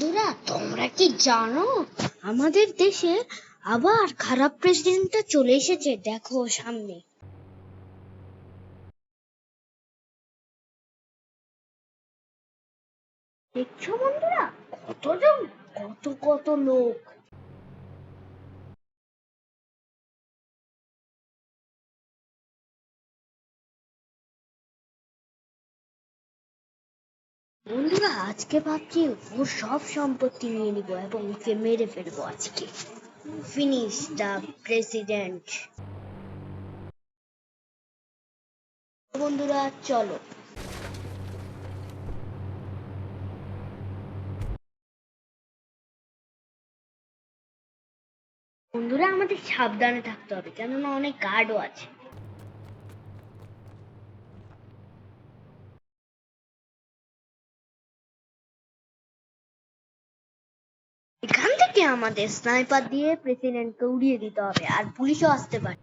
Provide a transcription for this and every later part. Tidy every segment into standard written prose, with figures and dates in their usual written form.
বন্ধুরা, তোমরা কি জানো আমাদের দেশে আবার খারাপ প্রেসিডেন্টটা চলে এসেছে? দেখো সামনে। দেখছো বন্ধুরা, কতজন, কত কত লোক। বন্ধুরা, আজকে ভাবছি ওর সব সম্পত্তি নিয়ে নিবো এবং ওকে মেরে ফেলবো আজকে। Finish the president. বন্ধুরা চলো। বন্ধুরা, আমাদের সাবধানে থাকতে হবে, কেননা অনেক গার্ডও আছে। এখান থেকে আমাদের স্নাইপার দিয়ে প্রেসিডেন্টকে উড়িয়ে দিতে হবে, আর পুলিশও আসতে পারে।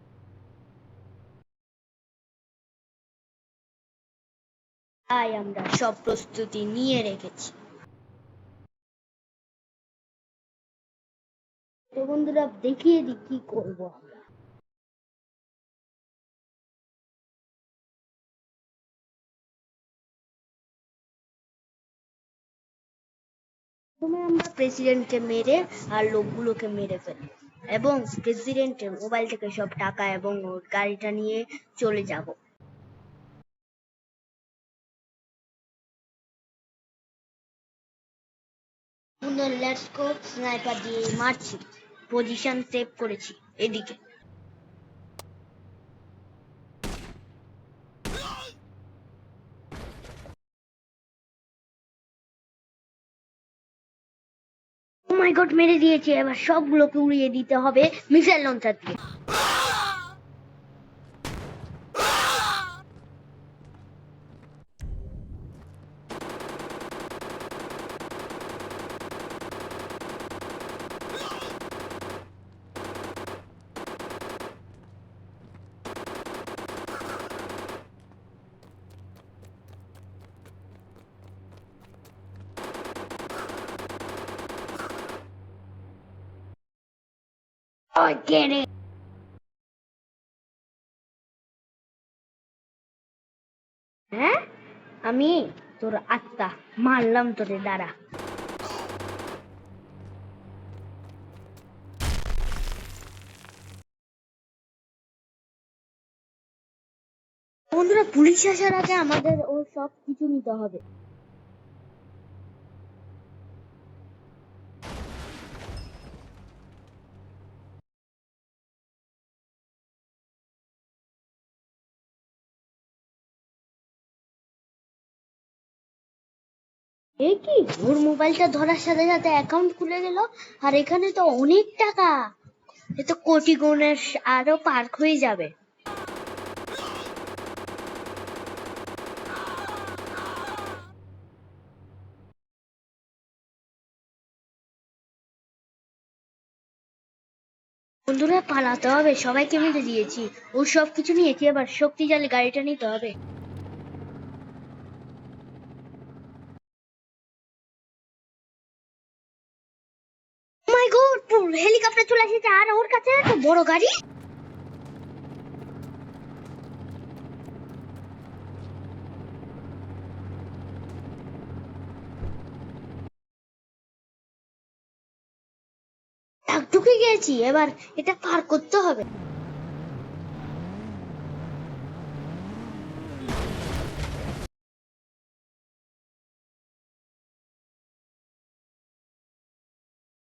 তাই আমরা সব প্রস্তুতি নিয়ে রেখেছি। তো বন্ধুরা, দেখিয়ে দিই কি করব আমরা। প্রথমে আমরা প্রেসিডেন্টকে মেরে আর লোকগুলোকে মেরে ফেলবো এবং প্রেসিডেন্টের মোবাইল থেকে সব টাকা এবং ওর গাড়িটা নিয়ে চলে যাব। Let's go. স্নাইপার দিয়ে মারছি, পজিশন সেভ করেছি এদিকে। ও মাই গড, মেরে দিয়েছি। এবার সবগুলোকে উড়িয়ে দিতে হবে মিসাইল লঞ্চার দিয়ে। হ্যাঁ, আমি তোর আত্মা মারলাম তোরে, দাঁড়া। বন্ধুরা, পুলিশ আসার আগে আমাদের ওর সব কিছু নিতে হবে। এ কি, ওর মোবাইলটা ধরার সাথে সাথে অ্যাকাউন্ট খুলে গেল, আর এখানে তো অনেক টাকা। এ তো কোটি গুণের আরো পার্ক হয়ে যাবে। বন্ধুরা, পালাতে হবে, সবাইকে মেরে দিয়েছি, ওর সব কিছু নিয়েছি, এবার শক্তিশালী গাড়িটা নিতে হবে। মাই গড, হেলিকপ্টার চলে এসেছে, আর ওর কাছে এত বড় গাড়ি। ঢুকে গেছি, এবার এটা পার করতে হবে।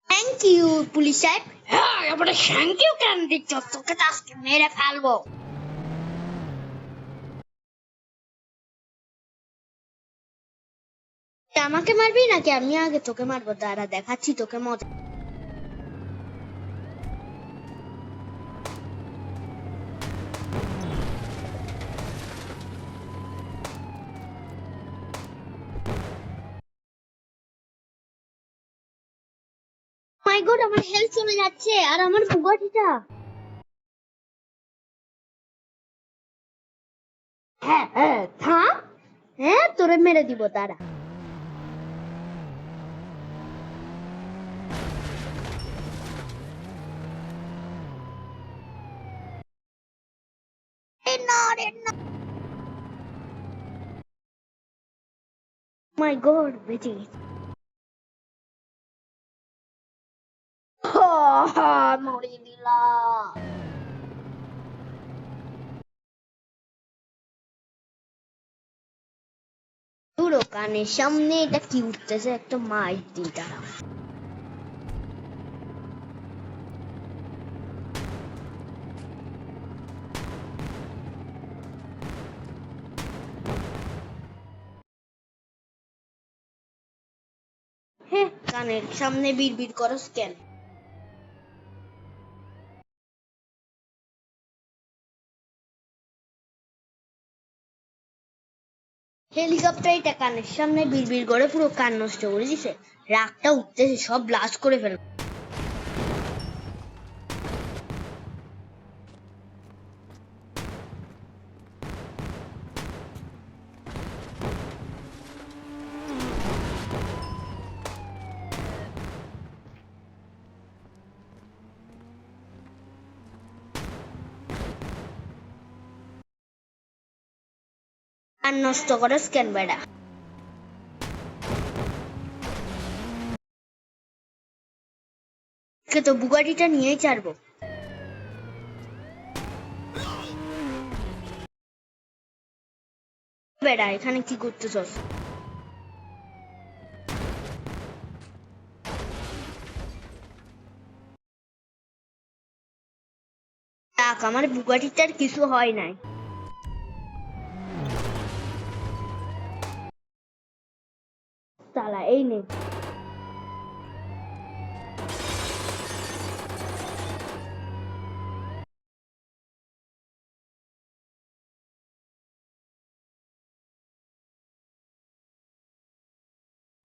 থ্যাংক ইউ পুলিশ সাহেব। হ্যাঁ, এবারে থ্যাংক ইউ কেন দিচ্ছ? তোকে তো আজকে মেরে ফেলবো। আমাকে মারবি নাকি আমি আগে তোকে মারবো? দাঁড়া, দেখাচ্ছি তোকে মজা। মাই গড, আমার হেলথ চলে যাচ্ছে, আর আমার বুগাটিটা। হ্যাঁ হ্যাঁ, থাম। হ্যাঁ, তোরে মেরে দিব, দাঁড়া। মাই গড, বেঁচে গেছি। মরে দিলাম। পুরো কানের সামনে এটা কি উঠতেছে, একটা মাইর দিই তারা। হ্যাঁ, কানের সামনে বিড়বিড় করস কেন? হেলিকপ্টার এটা কানের সামনে বিড়বিড় করে পুরো কান নষ্ট করে দিছে। রাগটা উঠতেছে, সব ব্লাস্ট করে ফেল। কান নষ্ট করস কেন বেড়া? তো বুগাটিটা নিয়েই ছাড়বো। বেড়া এখানে কি করতেছস? আমার বুগাটিটার কিছু হয় নাই। শালা এই নে।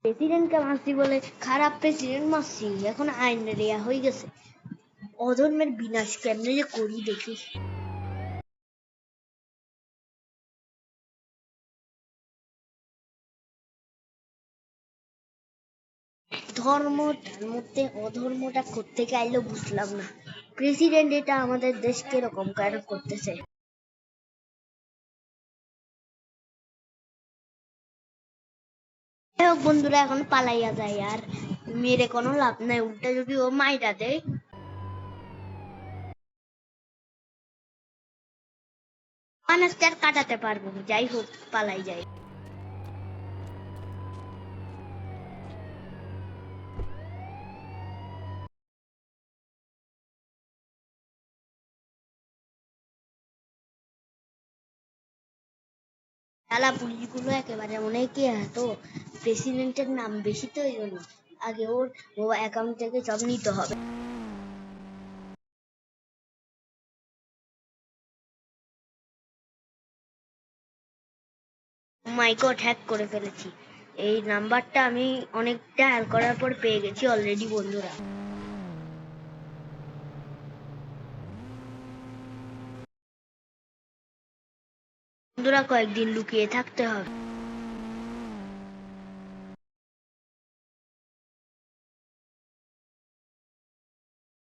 প্রেসিডেন্টকে মারছি বলে খারাপ প্রেসিডেন্ট মারছি, এখন আইন রেয়া হয়ে গেছে। অধর্মের বিনাশ কেমনে যে করি দেখি। ধর্মটার মধ্যে অধর্মটা কোত্থেকে আইলো বুঝলাম না। প্রেসিডেন্ট এটা আমাদের দেশ কিরকম কায়রো করতেছে। যাই হোক বন্ধুরা, এখন পালাইয়া যায় আর মেরে কোনো লাভ নাই, উল্টা যদি ও মাইরা দেয় মানুষকে আর কাটাতে পারবো। যাই হোক পালাই যাই। শালা পুলিশগুলো একেবারে অনেকে এত, প্রেসিডেন্টের নাম বেশি তো এই জন্য আগে ওর ও অ্যাকাউন্ট থেকে সব নিতে হবে। মাই গড, হ্যাক করে ফেলেছি। এই নাম্বারটা আমি অনেকটা হ্যাক করার পর পেয়ে গেছি অলরেডি। বন্ধুরা বন্ধুরা কয়েকদিন লুকিয়ে থাকতে হবে,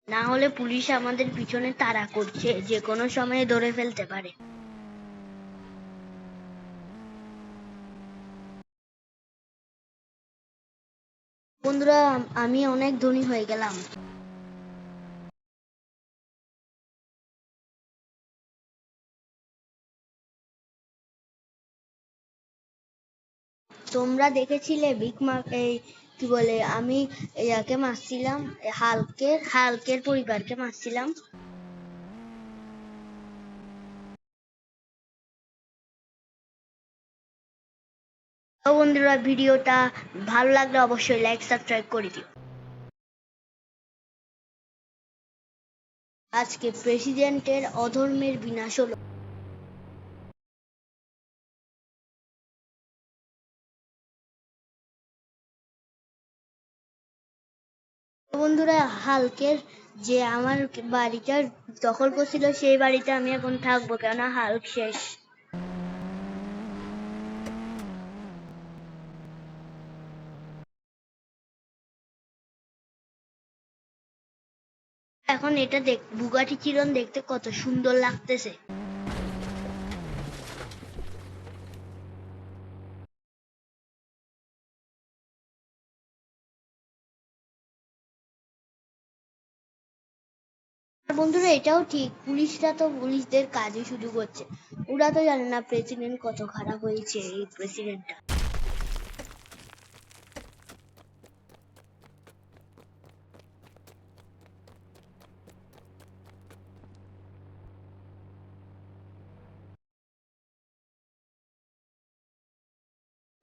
না হলে পুলিশ আমাদের পিছনে তাড়া করছে, যে কোনো সময়ে ধরে ফেলতে পারে। বন্ধুরা আমি অনেক ধনী হয়ে গেলাম। তোমরা দেখেছিলে বিগ মার্ক এই কি বলে, আমি ইয়াকে মারছিলাম, হালকের পরিবারকে মারছিলাম। তো বন্ধুরা ভিডিওটা ভালো লাগলে অবশ্যই লাইক সাবস্ক্রাইব করে দিও। আজকে প্রেসিডেন্টের অধর্মের বিনাশ হলো। বন্ধুরা হালকের যে আমার বাড়িটা দখল করছিল, সেই বাড়িতে আমি এখন থাকবো, কেননা হালক শেষ। এখন এটা বুগাটি চিরন দেখতে কত সুন্দর লাগতেছে। বন্ধুরা এটাও ঠিক, পুলিশরা তো পুলিশদের কাজই শুধু করছে, ওরা তো জানে না প্রেসিডেন্ট কত খারাপ হয়েছে। এই প্রেসিডেন্টটা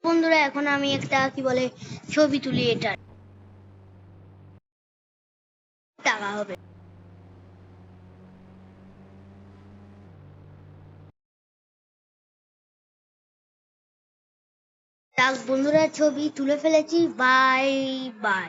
বন্ধুরা এখন আমি একটা কি বলে ছবি তুলি, এটা টাকা হবে। বন্ধুরা ছবি তুলে ফেলেছি, বাই বাই।